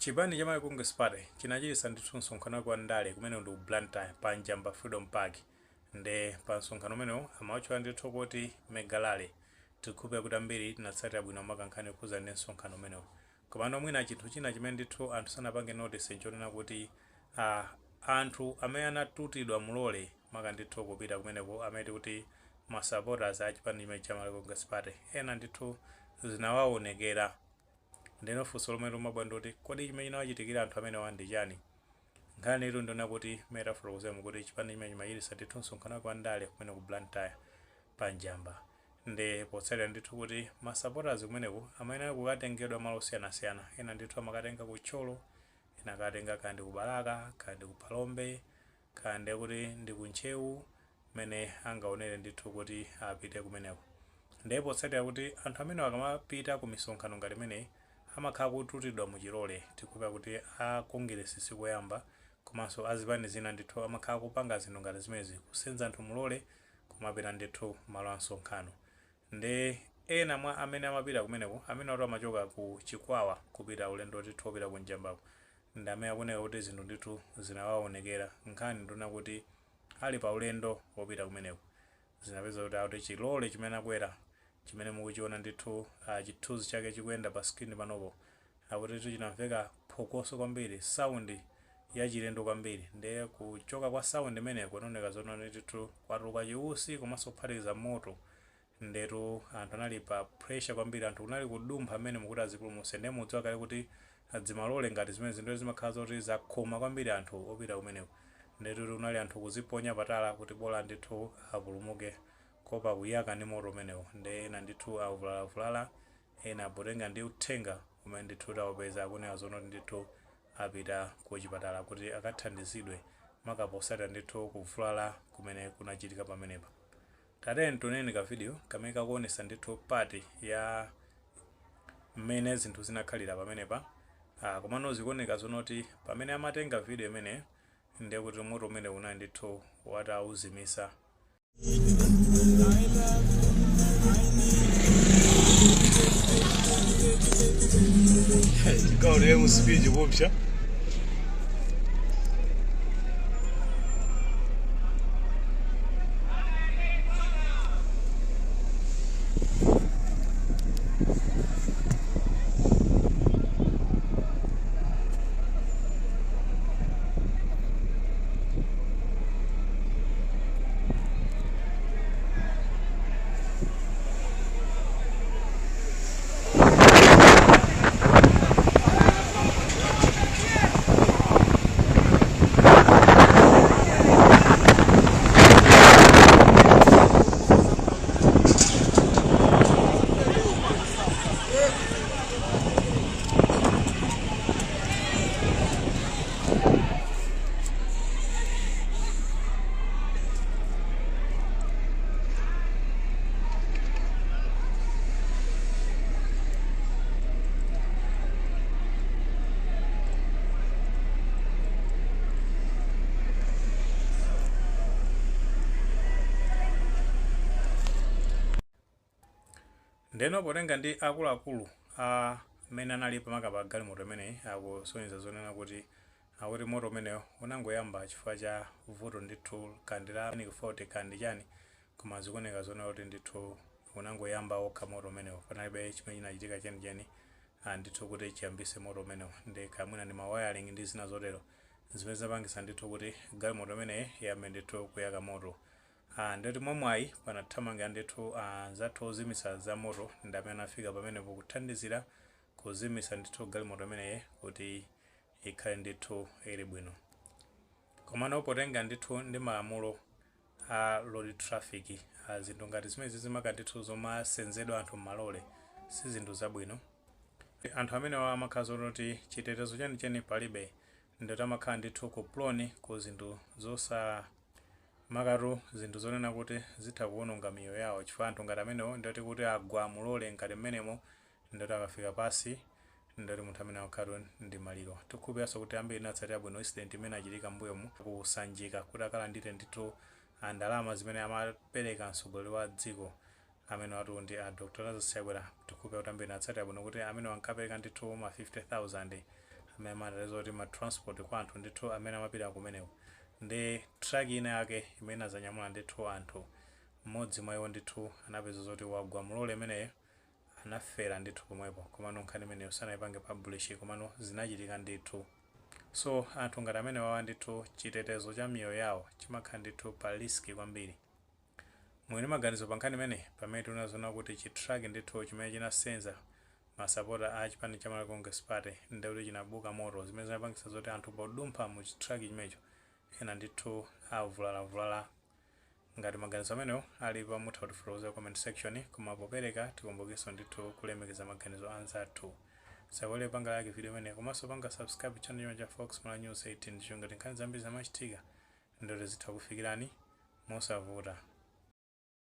Chipani chama Congress Party chinachititsa ndithu msonkhano kwa ndale kumene ndi Blantyre pa Njamba Freedom Park nde pa msonkhano umenewu amawatchula ndithu kuti Megalale tikhupe kuti ambiri tinatsatira bwino makankhani okhuza ndi msonkhano umenewu. Komano mwina chinthu china chimene ndithu anthu sanapange notice nchonena kuti anthu amene anatutidwa mulole maka ndithu kupita kumeneko amene kuti ma supporters a chipani chimene chama Congress Party ena ndithu zinawaonekera. Ndeno funso lomwe lomabwa ndoti kodi chimene chinawachitikira anthu amene wandi chani. Nkhani ilo ndona kuti metaphor kuti chipani chimene chimachititsa ndithu msonkhano kwa ndale kumene ku Blantyre pa Njamba. Nde potsatira ndithu kuti ma supporters kumeneko amene kukatengedwa malo osiyanasiyana ena ndithu amakatenga ku Tcholo, ena akatenga kandi ku Balaka, kandi ku Phalombe, kandi kuti ndi ku Nchewu mene angaonere ndithu kuti apite kumeneko. Nde potsatira kuti anthu amene akamapita ku misonkhano ngati imeneyi amakhala kututidwa muchilole tikupeza kuti Congress sikuyamba komanso azipani zina ndithu amakhala kupanga zinthu ngati zimezi kusenza anthu mulole kumapita ndithu malo a msonkhano. Nde ena mwa amene amapita kumeneko amene ati amachoka ku Chikwawa kupita ulendo ndithu opita ku Njambako ndi amene akuoneka kuti zinthu ndithu zinawaonekera. Nkhani ndona kuti ali pa ulendo opita kumeneko zinapeza kuti chilole chimene akwera chimene mukuchiona ndithu chithunzi chake chikuyenda pa screen panopo akuti chinamveka phokoso kwambiri, sound ya chilendo kwambiri. Nde kuchoka kwa sound imeneyo kuoneka zona ndithu kwatuluka chiusi komanso kuphatikiza moto. Ndetu anthu anali pa pressure kwambiri, anthu kunali kudumpha amene mukuti azipulumutse. Nde mudziwa kale kuti adzimalole ngati zimene zinthu zimakhala zoti zakhoma kwambiri anthu opita kumeneko. Ndetu unali anthu kuziponya patala kuti bola ndithu apulumuke kopa kuyaka ndi moto umenewo. Nde ena ndithu avulalavulala, ena potenga ndi uthenga umene ndithu tawopeza akunena zono ndithu apita ku chipatala kuti akathandizidwe makaposata ndithu kuvulala kumene kunachitika pamenepa. Tateni tioneni ka video kamene kakuonesa ndithu pati ya mmene zinthu zinakhalira pamenepa. Komano zikuoneka zonoti pamene amatenga video imene ndiye kuti moto umene unali ndithu watawuzimisa. Gauri mu speed bobsha. Ndeno potenga ndi akuluakulu amene anali pamakapa galimoto imeneyi akusonyeza zonena kuti moto umenewo unangoyamba chifukwa cha vuto ndithu kandi la fault kandi chani, koma zikuoneka zonena kuti ndithu unangoyamba okha moto umenewo, panalibe chimene chinachitika chenicheni ndithu kuti chiyambise moto umenewo. Ndi kamwina ndi mawiring ndi zina zotero zimene zapangisa ndithu kuti galimoto imeneyi iyambe ndithu kuyaka moto. Ndoti momwayi panathamanga ndithu zathu ozimisa za moto ndi amene anafika pamenepo kuthandizira kuzimisa ndithu galimoto imeneyi kuti ikhale ndithu ili bwino. Komano potenga ndithu ndi malamulo a road traffic, zinthu ngati zimezi zimaka ndithu zomasenzedwa anthu malole si zinthu zabwino. Anthu amene amakhala zonoti chitetezo chenicheni palibe ndoti amakhala ndithu ku ploni ku zinthu zosa makatu zinthu zonena kuti zitha kuononga miyoyo yawo, chifukwa anthu ngati amenewo ndoti kuti agwa mulole ngati mmenemo ndoti akafika pasi ndoti munthu amene akhala ndi maliro. Tikhuperanso kuti ambiri inatsatira bwino incident imene achitika mbuyomu kusanjika kuti akalandire ndithu ndalama zimene amapereka mtsogoleri wa dziko amene watu ndi Dr. Lazarus Chakwera. Tikhupe kuti ambiri inatsatira bwino kuti amene wankapereka ndithu ma 50,000 amene amateteza kuti ma transport kwa anthu ndithu amene amapita kumeneko. Ndi truck ina yake imene azanyamula ndithu anthu, mmodzi mwa iwo ndithu anapeza zoti wagwa mulole imeneyo, anafera ndithu pomwepo, komano nkhani imeneyo sanayipange publish, komano zinachitika ndithu. So anthu ngati amene wawa ndithu chitetezo cha miyoyo yawo chimakhala ndithu pa risk kwambiri. Mwini maganizo pa nkhani imene pamene tinazona kuti chitruck ndithu chimene chinasenza masapota a chipani cha Malawi Congress Party ndekuti chinabuka moto, zimene zinapangisa zoti anthu podumpha mu chitruck chimenecho ena ndithu avulalavulala. Ngati maganizo amenewo alipo mutha kutifotokoza comment section, koma popereka tikumbukiso ndithu kulemekeza maganizo anzathu. Sakole panga like video imene, komanso panga subscribe channel cha Fox Malawi News 18 ndicho ngati nkhani zambiri zamachitika ndoti zitha kufikirani mosavuta.